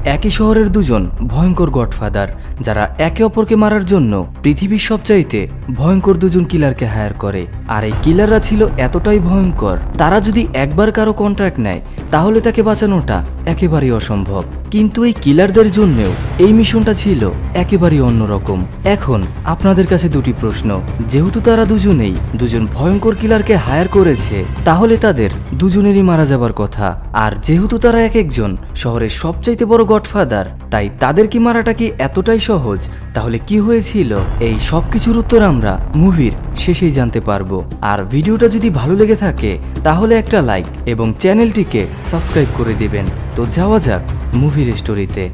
একই শহরের দুজন ভয়ঙ্কর গডফাদার, যারা একে অপরকে মারার জন্য পৃথিবীর সবচাইতে ভয়ঙ্কর দুজন কিলারকে হায়ার করে। আর এই কিলাররা ছিল এতটাই ভয়ঙ্কর, তারা যদি একবার কারো কন্ট্রাক্ট নেয় তাহলে তাকে বাঁচানোটা একেবারেই অসম্ভব। কিন্তু এই কিলারদের জন্যও এই মিশনটা ছিল একেবারেই অন্যরকম। এখন আপনাদের কাছে দুটি প্রশ্ন। যেহেতু তারা দুজনেই দুজন ভয়ঙ্কর কিলারকে হায়ার করেছে, তাহলে তাদের দুজনেরই মারা যাবার কথা। আর যেহেতু তারা এক একজন শহরের সবচাইতে বড় গডফাদার, তাই তাদের কি মারাটা কি এতটাই সহজ? তাহলে কি হয়েছিল, এই সব কিছুর উত্তর আমরা মুভির শেষেই জানতে পারবো। আর ভিডিওটা যদি ভালো লেগে থাকে তাহলে একটা লাইক এবং চ্যানেলটিকে সাবস্ক্রাইব করে দিবেন। তো যাওয়া যাক মুভির স্টোরিতে।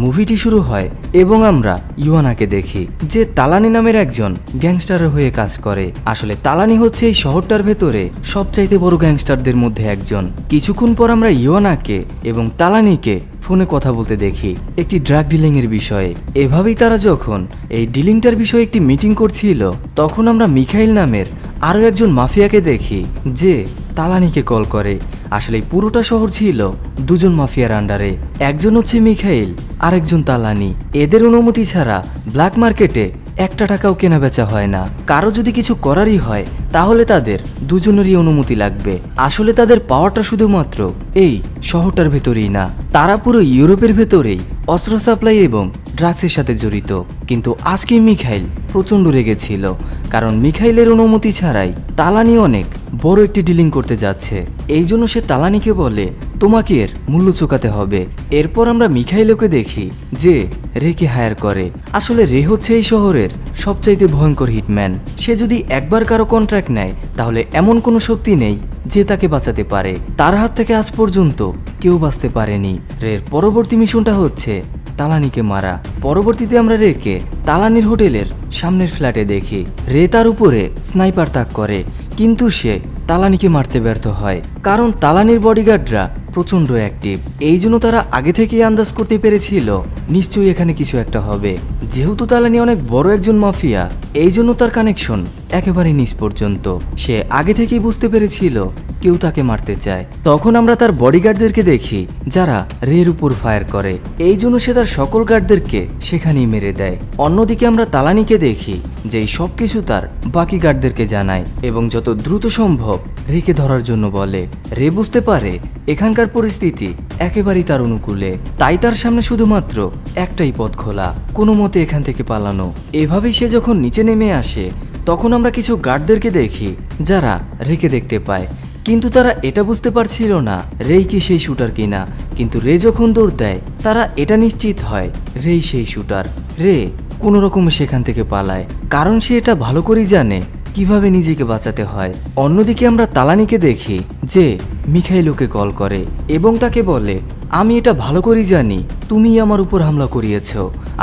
মুভিটি শুরু হয় এবং আমরা ইওয়ানাকে দেখি, যে তালানি নামের একজন গ্যাংস্টারের হয়ে কাজ করে। আসলে তালানি হচ্ছে এই শহরটার ভেতরে সবচাইতে বড় গ্যাংস্টারদের মধ্যে একজন। কিছুক্ষণ পর আমরা ইওয়ানাকে এবং তালানিকে ফোনে কথা বলতে দেখি একটি ড্রাগ ডিলিং এর বিষয়ে। এভাবেই তারা যখন এই ডিলিংটার বিষয়ে একটি মিটিং করছিল, তখন আমরা মিখাইল নামের আরও একজন মাফিয়াকে দেখি, যে তালানিকে কল করে। আসলে পুরোটা শহর ছিল দুজন মাফিয়ার আন্ডারে, একজন হচ্ছে মিখাইল, আরেকজন তালানি। এদের অনুমতি ছাড়া ব্ল্যাক মার্কেটে একটা টাকাও কেনা বেচা হয় না। কারো যদি কিছু করারই হয় তাহলে তাদের দুজনেরই অনুমতি লাগবে। আসলে তাদের পাওয়ারটা শুধুমাত্র এই শহরটার ভেতরেই না, তারা পুরো ইউরোপের ভেতরেই অস্ত্র সাপ্লাই এবং ড্রাগসের সাথে জড়িত। কিন্তু আজকে মিখাইল প্রচণ্ড রেগেছিল, কারণ মিখাইলের অনুমতি ছাড়াই তালানি অনেক বড় একটি ডিলিং করতে যাচ্ছে। এই জন্য সে তালানিকে বলে, তোমাকে এর মূল্য চোকাতে হবে। এরপর আমরা মিখাইলকে দেখি যে রেকে হায়ার করে। আসলে রে হচ্ছে এই শহরের সবচাইতে ভয়ঙ্কর হিটম্যান। সে যদি একবার কারো কন্ট্রাক্ট নেয় তাহলে এমন কোনো শক্তি নেই যে তাকে বাঁচাতে পারে। তার হাত থেকে আজ পর্যন্ত কেউ বাঁচতে পারেনি। রের পরবর্তী মিশনটা হচ্ছে তালানিকে মারা। পরবর্তীতে আমরা রেকে তালানির হোটেলের সামনের ফ্ল্যাটে দেখি। রে তার উপরে স্নাইপার তাক করে, কিন্তু সে তালানিকে মারতে ব্যর্থ হয়, কারণ তালানির বডিগার্ডরা প্রচণ্ড অ্যাক্টিভ। এই জন্য তারা আগে থেকেই আন্দাজ করতে পেরেছিল নিশ্চয়ই এখানে কিছু একটা হবে। যেহেতু তালানি অনেক বড় একজন মাফিয়া, এই জন্য তার কানেকশন একেবারে নিচ পর্যন্ত। সে আগে থেকেই বুঝতে পেরেছিল কেউ তাকে মারতে চায়। তখন আমরা তার বডিগার্ডদেরকে দেখি যারা রের উপর ফায়ার করে। এই জন্য সে তার সকল গার্ডদেরকে সেখানেই মেরে দেয়। অন্যদিকে আমরা তালানিকে দেখি যে এই সবকিছু তার বাকি গার্ডদেরকে জানায় এবং যত দ্রুত সম্ভব রেকে ধরার জন্য বলে। রে বুঝতে পারে এখানকার পরিস্থিতি একেবারেই তার অনুকূলে, তাই তার সামনে শুধুমাত্র একটাই পথ খোলা, কোনো মতে এখান থেকে পালানো। এভাবেই সে যখন নিচে নেমে আসে, তখন আমরা কিছু গার্ডদেরকে দেখি যারা রেকে দেখতে পায়, কিন্তু তারা এটা বুঝতে পারছিল না রেই কি সেই শুটার কিনা। কিন্তু রে যখন দৌড় দেয় তারা এটা নিশ্চিত হয় রেই সেই শুটার। রে কোনো রকমে সেখান থেকে পালায়, কারণ সে এটা ভালো করেই জানে কিভাবে নিজেকে বাঁচাতে হয়। অন্যদিকে আমরা তালানিকে দেখি যে মিখাইলকে কল করে এবং তাকে বলে, আমি এটা ভালো করেই জানি তুমি আমার উপর হামলা করিয়েছ,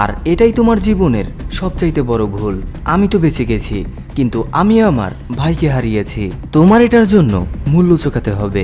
আর এটাই তোমার জীবনের সবচাইতে বড় ভুল। আমি তো বেঁচে গেছি, কিন্তু আমি আমার ভাইকে হারিয়েছি। তোমার এটার জন্য মূল্য চোকাতে হবে।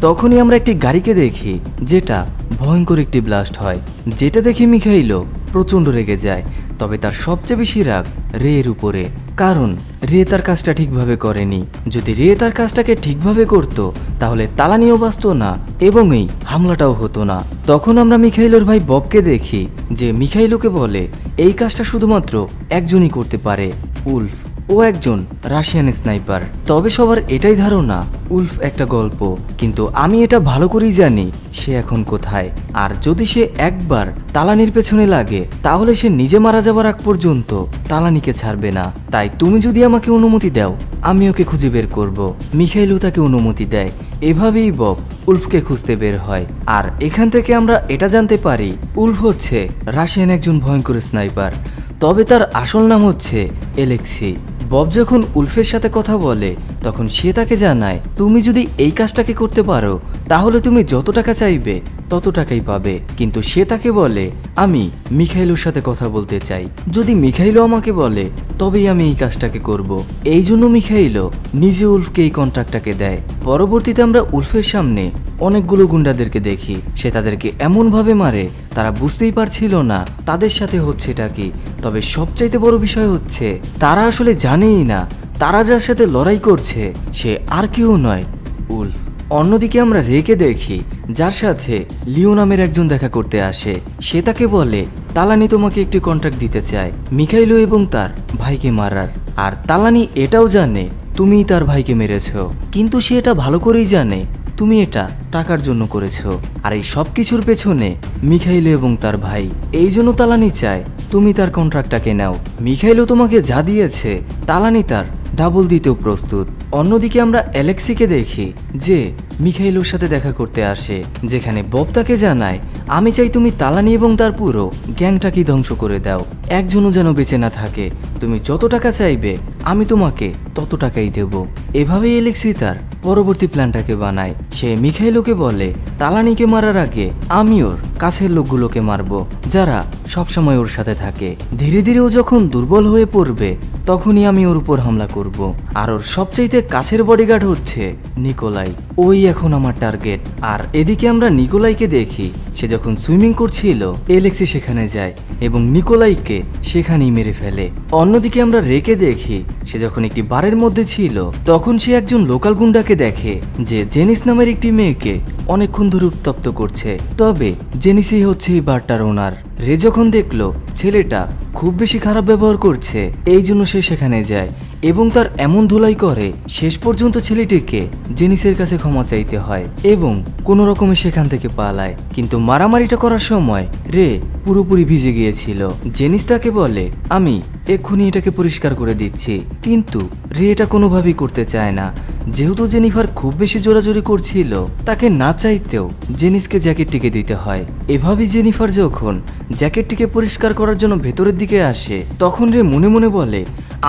তখনই আমরা একটি গাড়িকে দেখি যেটা ভয়ঙ্কর একটি ব্লাস্ট হয়, যেটা দেখে মিখাইলও প্রচণ্ড রেগে যায়। তবে তার সবচেয়ে বেশি রাগ রের উপরে, কারণ রে তার কাজটা ঠিকভাবে করেনি। যদি রে তার কাজটাকে ঠিকভাবে করত তাহলে তালানিও বাঁচত না এবং এই হামলাটাও হতো না। তখন আমরা মিখাইলোর ভাই ববকে দেখি যে মিখাইলোকে বলে এই কাজটা শুধুমাত্র একজনই করতে পারে, উলফ। ও একজন রাশিয়ান স্নাইপার। তবে সবার এটাই ধারণা উলফ একটা গল্প, কিন্তু আমি এটা ভালো করেই জানি সে এখন কোথায়। আর যদি সে একবার তালানির পেছনে লাগে তাহলে সে নিজে মারা যাবার আগ পর্যন্ত তালানিকে ছাড়বে না। তাই তুমি যদি আমাকে অনুমতি দাও আমি ওকে খুঁজে বের করব। মিখাইলও তাকে অনুমতি দেয়। এভাবেই বব উলফকে খুঁজতে বের হয়। আর এখান থেকে আমরা এটা জানতে পারি উলফ হচ্ছে রাশিয়ান একজন ভয়ঙ্কর স্নাইপার, তবে তার আসল নাম হচ্ছে এলেক্সি। বব যখন উলফের সাথে কথা বলে তখন সে তাকে জানায়, তুমি যদি এই কাজটাকে করতে পারো তাহলে তুমি যত টাকা চাইবে তত টাকাই পাবে। কিন্তু সে তাকে বলে, আমি মিখাইলোর সাথে কথা বলতে চাই, যদি মিখাইলো আমাকে বলে তবেই আমি এই কাজটাকে করব। এই জন্য মিখাইলো নিজে উলফকে এই কন্ট্রাক্টটাকে দেয়। পরবর্তীতে আমরা উলফের সামনে অনেকগুলো গুন্ডাদেরকে দেখি। সে তাদেরকে এমনভাবে মারে তারা বুঝতেই পারছিল না তাদের সাথে হচ্ছেটা কি। তবে সবচাইতে বড় বিষয় হচ্ছে তারা আসলে জানেই না তারা যার সাথে লড়াই করছে সে আর কেউ নয়, উলফ। অন্যদিকে আমরা রেকে দেখি যার সাথে লিও নামের একজন দেখা করতে আসে। সে তাকে বলে তালানি তোমাকে একটি কন্ট্রাক্ট দিতে চায় মিখাইলো এবং তার ভাইকে মারার। আর তালানি এটাও জানে তুমিই তার ভাইকে মেরেছ, কিন্তু সে এটা ভালো করেই জানে তুমি এটা টাকার জন্য করেছো। আর এই সব কিছুর পেছনে মিখাইলো এবং তার ভাই। এই জন্য তালানি চায় তুমি তার কন্ট্রাক্টটাকে নাও। মিখাইলো তোমাকে যা দিয়েছে তালানি তার ডাবল দিতেও প্রস্তুত। অন্যদিকে আমরা অ্যালেক্সিকে দেখি যে মিখাইলোর সাথে দেখা করতে আসে, যেখানে বব তাকে জানায় আমি চাই তুমি তালানি এবং তার পুরো গ্যাংটাকে ধ্বংস করে দাও, একজনও যেন বেঁচে না থাকে। তুমি যত টাকা চাইবে আমি তোমাকে তত টাকাই দেব। এভাবেই অ্যালেক্সি তার পরবর্তী প্ল্যানটাকে বানায়। সে মিখাইলোকে বলে তালানিকে মারার আগে আমি ওর কাছের লোকগুলোকে মারবো যারা সবসময় ওর সাথে থাকে। ধীরে ধীরে ও যখন দুর্বল হয়ে পড়বে তখনই আমি ওর উপর হামলা করব। আর ওর সবচাইতে কাছের বডিগার্ড হচ্ছে নিকোলাই, ওই এখন আমার টার্গেট। আর এদিকে আমরা নিকোলাইকে দেখি সে যখন সুইমিং করছিল অ্যালেক্সি সেখানে যায় এবং নিকোলাইকে সেখানেই মেরে ফেলে। অন্যদিকে আমরা রেকে দেখি সে যখন একটি বারের মধ্যে ছিল তখন সে একজন লোকাল গুন্ডাকে দেখে যে জেনিস নামের একটি মেয়েকে অনেকক্ষণ ধরে উত্তপ্ত করছে। তবে জেনিসই হচ্ছে এই বারটার ওনার। রে যখন দেখলো ছেলেটা খুব বেশি খারাপ ব্যবহার করছে এই জন্য সে সেখানে যায় এবং তার এমন ধুলাই করে শেষ পর্যন্ত ছেলেটিকে জেনিসের কাছে ক্ষমা চাইতে হয় এবং কোনো রকমে সেখান থেকে পালায়। কিন্তু মারামারিটা করার সময় রে পুরোপুরি ভিজে গিয়েছিল। জেনিস তাকে বলে আমি এক্ষুনি এটাকে পরিষ্কার করে দিচ্ছি, কিন্তু রে এটা কোনোভাবেই করতে চায় না। যেহেতু জেনিফার খুব বেশি জোরাজোরি করছিল তাকে না চাইতেও জেনিসকে জ্যাকেটটিকে দিতে হয়। এভাবেই জেনিফার যখন জ্যাকেটটিকে পরিষ্কার করার জন্য ভেতরের দিকে আসে তখন রে মনে মনে বলে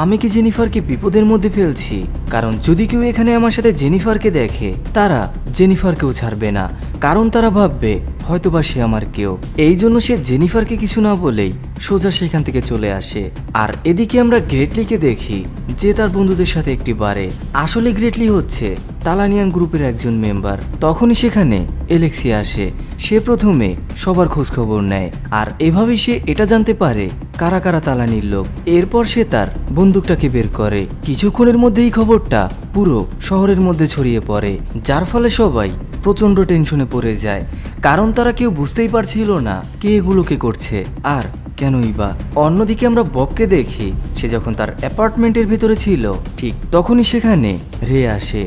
আমি কি জেনিফারকে বিপদের মধ্যে ফেলছি? কারণ যদি কেউ এখানে আমার সাথে জেনিফারকে দেখে তারা জেনিফারকেও ছাড়বে না, কারণ তারা ভাববে হয়তোবা সে আমার কেউ। এই জন্য সে জেনিফারকে কিছু না বলেই সোজা সেখান থেকে চলে আসে। আর এদিকে আমরা গ্রেটলিকে দেখি যে তার বন্ধুদের সাথে একটি বারে। আসলে গ্রেটলি হচ্ছে তালানিয়ান গ্রুপের একজন মেম্বার। তখনই সেখানে অ্যালেক্সি আসে। সে প্রথমে সবার খোঁজ খবর নেয় আর এভাবেই সে এটা জানতে পারে কারা কারা তালানির লোক। এরপর সে তার বন্দুকটাকে বের করে। কিছুক্ষণের মধ্যেই খবরটা পুরো শহরের মধ্যে ছড়িয়ে পড়ে, যার ফলে সবাই প্রচন্ড টেনশনে পড়ে যায়, কারণ তারা কেউ বুঝতেই পারছিল না কে এগুলোকে করছে আর কেনই বা। অন্যদিকে আমরা ববকে দেখি সে যখন তার অ্যাপার্টমেন্টের ভিতরে ছিল ঠিক তখনই সেখানে রে আসে।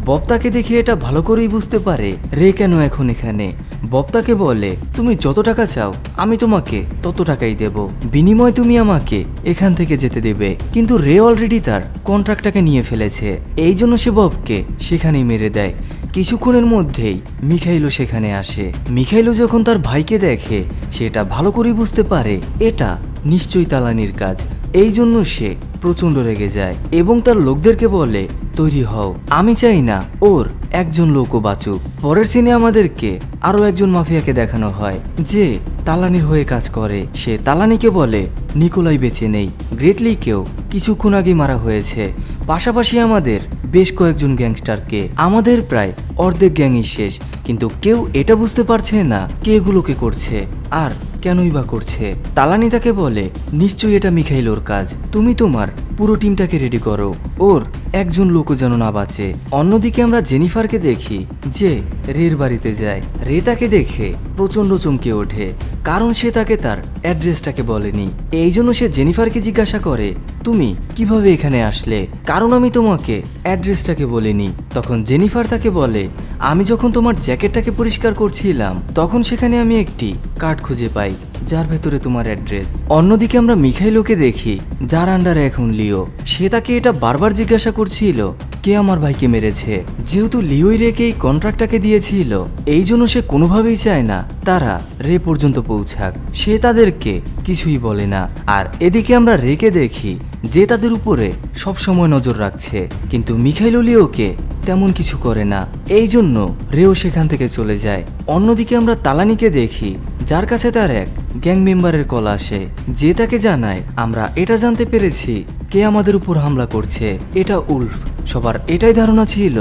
বব তাকে দেখে এটা ভালো করেই বুঝতে পারে রে কেন এখন এখানে। বব তাকে বলে তুমি যত টাকা চাও আমি তোমাকে তত টাকাই দেব, বিনিময় তুমি আমাকে এখান থেকে যেতে দেবে। কিন্তু রে অলরেডি তার কন্ট্রাক্টটাকে নিয়ে ফেলেছে, এই জন্য সে ববকে সেখানেই মেরে দেয়। কিছুক্ষণের মধ্যেই মিখাইলো সেখানে আসে। মিখাইলো যখন তার ভাইকে দেখে সেটা ভালো করেই বুঝতে পারে এটা নিশ্চয়ই তালানির কাজ। এই জন্য সে প্রচন্ড রেগে যায় এবং তার লোকদেরকে বলে তৈরি হও, আমি চাই না ওর একজন লোকও বাঁচুক। পরের সিনে আমাদেরকে আরো একজন মাফিয়াকে দেখানো হয় যে তালানির হয়ে কাজ করে। সে তালানিকে বলে নিকোলাই বেঁচে নেই, গ্রেটলিকেও কিছুক্ষণ আগে মারা হয়েছে, পাশাপাশি আমাদের বেশ কয়েকজন গ্যাংস্টারকে, আমাদের প্রায় অর্ধেক গ্যাংই শেষ। কিন্তু কেউ এটা বুঝতে পারছে না কে এগুলোকে করছে আর কেনই বা করছে। তালানি তাকে বলে নিশ্চয়ই এটা মিখাইলোর কাজ, তুমি তোমার পুরো টিমটাকে রেডি করো, ওর একজন লোকও যেন না বাঁচে। অন্যদিকে আমরা জেনিফারকে দেখি যে রের বাড়িতে যায়। রে তাকে দেখে প্রচন্ড চমকে ওঠে, কারণ সে তাকে তার অ্যাড্রেসটাকে বলেনি। এই জন্য সে জেনিফারকে জিজ্ঞাসা করে তুমি কিভাবে এখানে আসলে, কারণ আমি তোমাকে অ্যাড্রেসটাকে বলিনি। তখন জেনিফার তাকে বলে আমি যখন তোমার জ্যাকেটটাকে পরিষ্কার করছিলাম তখন সেখানে আমি একটি কার্ড খুঁজে পাই যার ভেতরে তোমার অ্যাড্রেস। অন্যদিকে আমরা মিখাইলোকে দেখি যার আন্ডারে এখন লিও। সে তাকে এটা বারবার জিজ্ঞাসা করছিল কে আমার ভাইকে মেরেছে। যেহেতু লিওই রেকে এই কন্ট্রাক্টটাকে দিয়েছিল এই জন্য সে কোনোভাবেই চায় না তারা রে পর্যন্ত পৌঁছাক, সে তাদেরকে কিছুই বলে না। আর এদিকে আমরা রেকে দেখি যে তাদের উপরে সব সময় নজর রাখছে, কিন্তু মিখাইলো লিওকে তেমন কিছু করে না, এই জন্য রেও সেখান থেকে চলে যায়। অন্যদিকে আমরা তালানিকে দেখি যার কাছে তার এক গ্যাং মেম্বারের কল আসে, যে তাকে জানায় আমরা এটা জানতে পেরেছি কে আমাদের উপর হামলা করছে, এটা উলফ। সবার এটাই ধারণা ছিল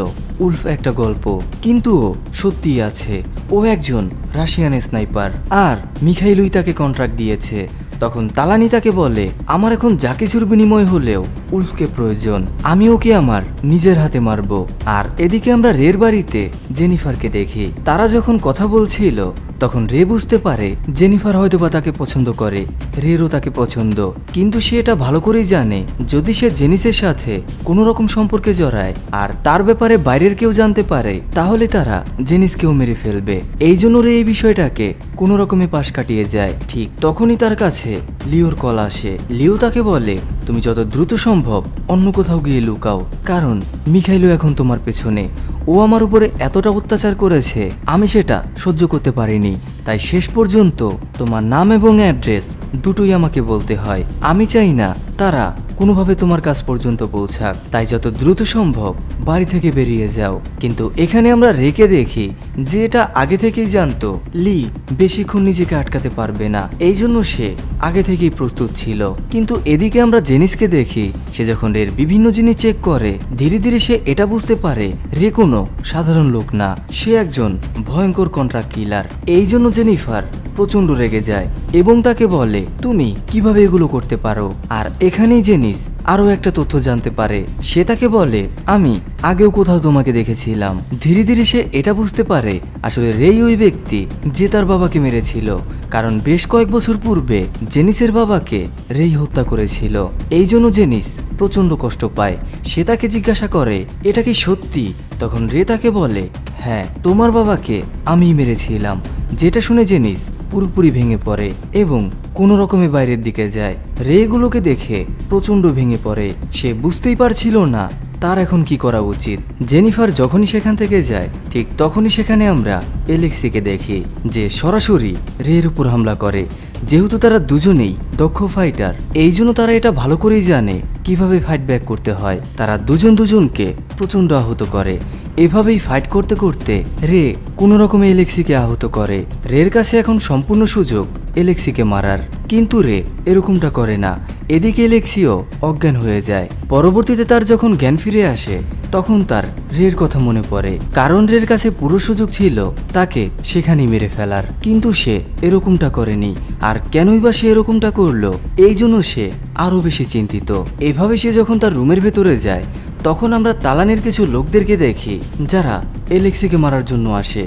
উলফ একটা গল্প, কিন্তু ও সত্যিই আছে, ও একজন রাশিয়ান স্নাইপার আর মিখাইলই তাকে কন্ট্রাক্ট দিয়েছে তখন তালানি তাকে বলে, আমার এখন যা কিছুর বিনিময় হলেও উলফকে প্রয়োজন, আমি ওকে আমার নিজের হাতে মারব। আর এদিকে আমরা রের বাড়িতে জেনিফারকে দেখি। তারা যখন কথা বলছিল তখন রে বুঝতে পারে জেনিফার হয়তোবা তাকে পছন্দ করে, রেরও তাকে পছন্দ, কিন্তু সে এটা ভালো করেই জানে যদি সে জেনিসের সাথে কোনো রকম সম্পর্কে জড়ায় আর তার ব্যাপারে বাইরের কেউ জানতে পারে তাহলে তারা জেনিসকেও মেরে ফেলবে। এই জন্য রে এই বিষয়টাকে কোনো রকমে পাশ কাটিয়ে যায়। ঠিক তখনই তার কাছে লিওর কল আসে। লিও তাকে বলে, তুমি যত দ্রুত সম্ভব অন্য কোথাও গিয়ে লুকাও, কারণ মিখাইলো এখন তোমার পেছনে। ও আমার উপরে এতটা অত্যাচার করেছে, আমি সেটা সহ্য করতে পারিনি, তাই শেষ পর্যন্ত তোমার নাম এবং অ্যাড্রেস দুটোই আমাকে বলতে হয়। আমি চাই না তারা কোনোভাবে তোমার কাছ পর্যন্ত পৌঁছাক, তাই যত দ্রুত সম্ভব বাড়ি থেকে বেরিয়ে যাও। কিন্তু এখানে আমরা রেকে দেখি যে এটা আগে থেকেই জানতো লি বেশিক্ষণ নিজেকে আটকাতে পারবে না, এই জন্য সে আগে থেকেই প্রস্তুত ছিল। কিন্তু এদিকে আমরা জেনিসকে দেখি, সে যখন রের বিভিন্ন জিনিস চেক করে ধীরে ধীরে সে এটা বুঝতে পারে রে কোনো সাধারণ লোক না, সে একজন ভয়ঙ্কর কন্ট্রাক্ট কিলার। এই জন্য জেনিফার প্রচন্ড রেগে যায় এবং তাকে বলে, তুমি কিভাবে এগুলো করতে পারো? আর এখানেই জেনিস আরো একটা তথ্য জানতে পারে। সে তাকে বলে, আমি আগেও কোথাও তোমাকে দেখেছিলাম। ধীরে ধীরে সে এটা বুঝতে পারে আসলে রেই ওই ব্যক্তি যে তার বাবাকে মেরেছিল, কারণ বেশ কয়েক বছর পূর্বে জেনিসের বাবাকে রেই হত্যা করেছিল। এই জন্য জেনিস প্রচন্ড কষ্ট পায়। সে তাকে জিজ্ঞাসা করে, এটা কি সত্যি? তখন রে তাকে বলে, হ্যাঁ, তোমার বাবাকে আমিই মেরেছিলাম। যেটা শুনে জেনিস পুরোপুরি ভেঙে পড়ে এবং কোনো রকমে বাইরের দিকে যায়। রে এগুলোকে দেখে প্রচন্ড ভেঙে পড়ে। সে বুঝতেই পারছিল না তার এখন কি করা উচিত। জেনিফার যখনই সেখান থেকে যায় ঠিক তখনই সেখানে আমরা এলেক্সিকে দেখি, যে সরাসরি রের উপর হামলা করে। যেহেতু তারা দুজনেই দক্ষ ফাইটার, এই জন্য তারা এটা ভালো করেই জানে কিভাবে ফাইট ব্যাক করতে হয়। তারা দুজন দুজনকে প্রচন্ড আহত করে। এভাবেই ফাইট করতে করতে রে কোনো রকমে এলেক্সিকে আহত করে। রের কাছে এখন সম্পূর্ণ সুযোগ এলেক্সিকে মারার, কিন্তু রে এরকমটা করে না। এদিকে এলেক্সিও অজ্ঞান হয়ে যায়। পরবর্তীতে তার যখন জ্ঞান ফিরে আসে তখন তার রের কথা মনে পড়ে, কারণ রের কাছে পুরো সুযোগ ছিল তাকে সেখানেই মেরে ফেলার, কিন্তু সে এরকমটা করেনি। আর কেনই বা সে এরকমটা করলো, এই জন্য সে আরো বেশি চিন্তিত। এভাবে সে যখন তার রুমের ভেতরে যায় তখন আমরা তালানের কিছু লোকদেরকে দেখি যারা এলেক্সিকে মারার জন্য আসে।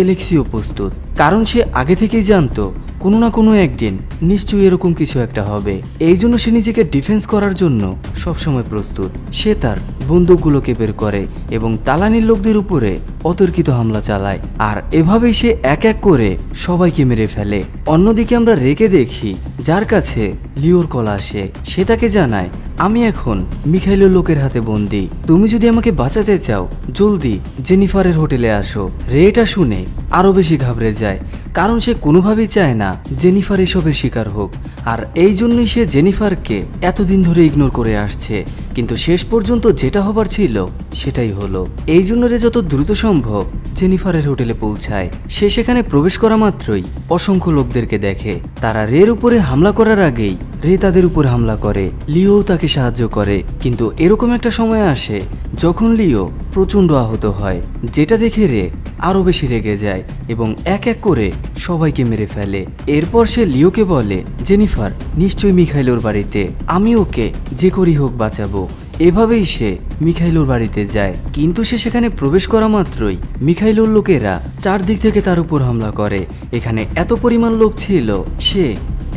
এলেক্সিও প্রস্তুত, কারণ সে আগে থেকেই জানতো কোনো না কোনো একদিন নিশ্চয়ই এরকম কিছু একটা হবে। এই জন্য সে নিজেকে ডিফেন্স করার জন্য সবসময় প্রস্তুত। সে তার বন্দুকগুলোকে বের করে এবং তালানির লোকদের উপরে অতর্কিত হামলা চালায়, আর এভাবেই সে এক এক করে সবাইকে মেরে ফেলে। অন্যদিকে আমরা রেকে দেখি যার কাছে লিওর কল আসে। সে তাকে জানায়, আমি এখন মিখাইলের লোকের হাতে বন্দি, তুমি যদি আমাকে বাঁচাতে চাও জলদি জেনিফারের হোটেলে আসো। রে এটা শুনে আরো বেশি ঘাবড়ে যায়, কারণ সে কোনোভাবেই চায় না জেনিফার এসবের শিকার হোক। আর এই জন্যই সে জেনিফারকে এতদিন ধরে ইগনোর করে আসছে, কিন্তু শেষ পর্যন্ত যেটা হবার ছিল সেটাই হলো। এই জন্য রে যত দ্রুত সম্ভব জেনিফারের হোটেলে পৌঁছায়। সে সেখানে প্রবেশ করা মাত্রই অসংখ্য লোকদেরকে দেখে। তারা রের উপরে হামলা করার আগেই রে তাদের উপর হামলা করে। লিও তাকে সাহায্য করে, কিন্তু এরকম একটা সময় আসে যখন লিও প্রচন্ড আহত হয়, যেটা দেখে রে আরো বেশি রেগে যায় এবং এক এক করে সবাইকে মেরে ফেলে। এরপর সে লিওকে বলে, জেনিফার নিশ্চয়ই মিখাইলোর বাড়িতে, আমি ওকে যে করেই হোক বাঁচাবো। এভাবেই সে মিখাইলোর বাড়িতে যায়, কিন্তু সে সেখানে প্রবেশ করা মাত্রই মিখাইলোর লোকেরা চারদিক থেকে তার উপর হামলা করে। এখানে এত পরিমাণ লোক ছিল সে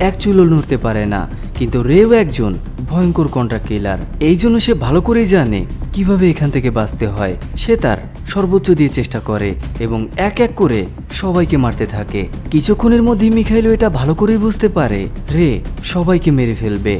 এক চুলও নড়তে পারে না, কিন্তু রেও একজন ভয়ঙ্কর কন্ট্রাক্ট কিলার। এই জন্য সে ভালো করেই জানে কিভাবে এখান থেকে বাঁচতে হয়। সে তার সর্বোচ্চ দিয়ে চেষ্টা করে এবং এক এক করে সবাইকে মারতে থাকে। কিছুক্ষণের মধ্যেই মিখাইলো এটা ভালো করেই বুঝতে পারে রে সবাইকে মেরে ফেলবে।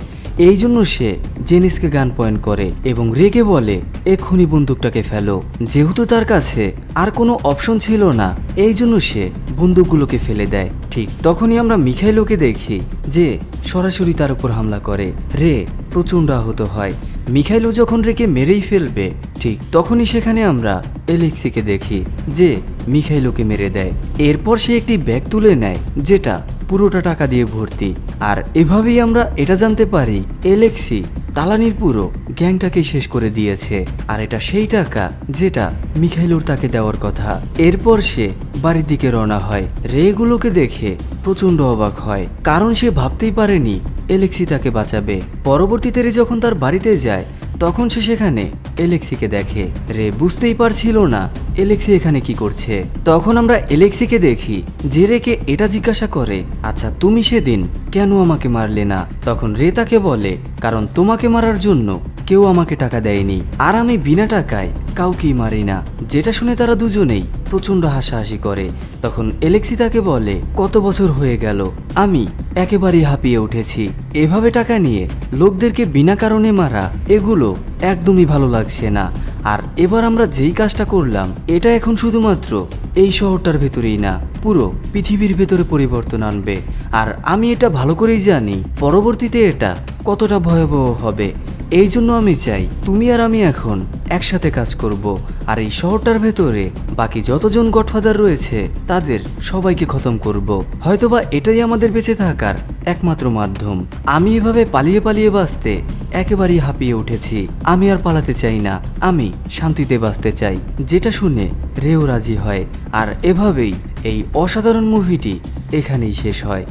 এই জন্য সে জেনিসকে গান পয়েন্ট করে এবং রেগে বলে, এক্ষুনি বন্দুকটাকে ফেলো। যেহেতু তার কাছে আর কোনো অপশন ছিল না, এই জন্য সে বন্দুকগুলোকে ফেলে দেয়। ঠিক তখনই আমরা মিখাইলোকে দেখি যে সরাসরি তার উপর হামলা করে। রে প্রচণ্ড আহত হয়। মিখাইলো যখন রেকে মেরেই ফেলবে ঠিক তখনই সেখানে আমরা এলেক্সিকে দেখি যে মিখাইলোকে মেরে দেয়। এরপর সে একটি ব্যাগ তুলে নেয় যেটা পুরোটা টাকা দিয়ে ভর্তি। আর এভাবেই আমরা এটা জানতে পারি এলেক্সি তালানির পুরো গ্যাংটাকে শেষ করে দিয়েছে। আর এটা সেই টাকা যেটা মিখাইলোর তাকে দেওয়ার কথা। এরপর সে বাড়ির দিকে রওনা হয়। রেগুলোকে দেখে প্রচন্ড অবাক হয়, কারণ সে ভাবতেই পারেনি এলেক্সি তাকে বাঁচাবে। পরবর্তীতে রে যখন তার বাড়িতে যায় তখন সে সেখানে এলেক্সিকে দেখে। রে বুঝতেই পারছিল না এলেক্সি এখানে কি করছে। তখন আমরা এলেক্সিকে দেখি যে রেকে এটা জিজ্ঞাসা করে, আচ্ছা তুমি সেদিন কেন আমাকে মারলে না? তখন রে তাকে বলে, কারণ তোমাকে মারার জন্য কেউ আমাকে টাকা দেয়নি, আর আমি বিনা টাকায় কাউকেই মারি না। যেটা শুনে তারা দুজনেই প্রচন্ড হাসাহাসি করে। তখন এলেক্সি তাকে বলে, কত বছর হয়ে গেল আমি একেবারেই হাঁপিয়ে উঠেছি। এভাবে টাকা নিয়ে লোকদেরকে বিনা কারণে মারা এগুলো একদমই ভালো লাগছে না। আর এবার আমরা যেই কাজটা করলাম এটা এখন শুধুমাত্র এই শহরটার ভেতরেই না, পুরো পৃথিবীর ভেতরে পরিবর্তন আনবে। আর আমি এটা ভালো করেই জানি পরবর্তীতে এটা কতটা ভয়াবহ হবে। এই জন্য আমি চাই তুমি আর আমি এখন একসাথে কাজ করব, আর এই শহরটার ভেতরে বাকি যতজন গডফাদার রয়েছে তাদের সবাইকে খতম করব। হয়তোবা এটাই আমাদের বেঁচে থাকার একমাত্র মাধ্যম। আমি এভাবে পালিয়ে পালিয়ে বাঁচতে একেবারেই হাঁপিয়ে উঠেছি। আমি আর পালাতে চাই না, আমি শান্তিতে বাঁচতে চাই। যেটা শুনে রেও রাজি হয়। আর এভাবেই এই অসাধারণ মুভিটি এখানেই শেষ হয়।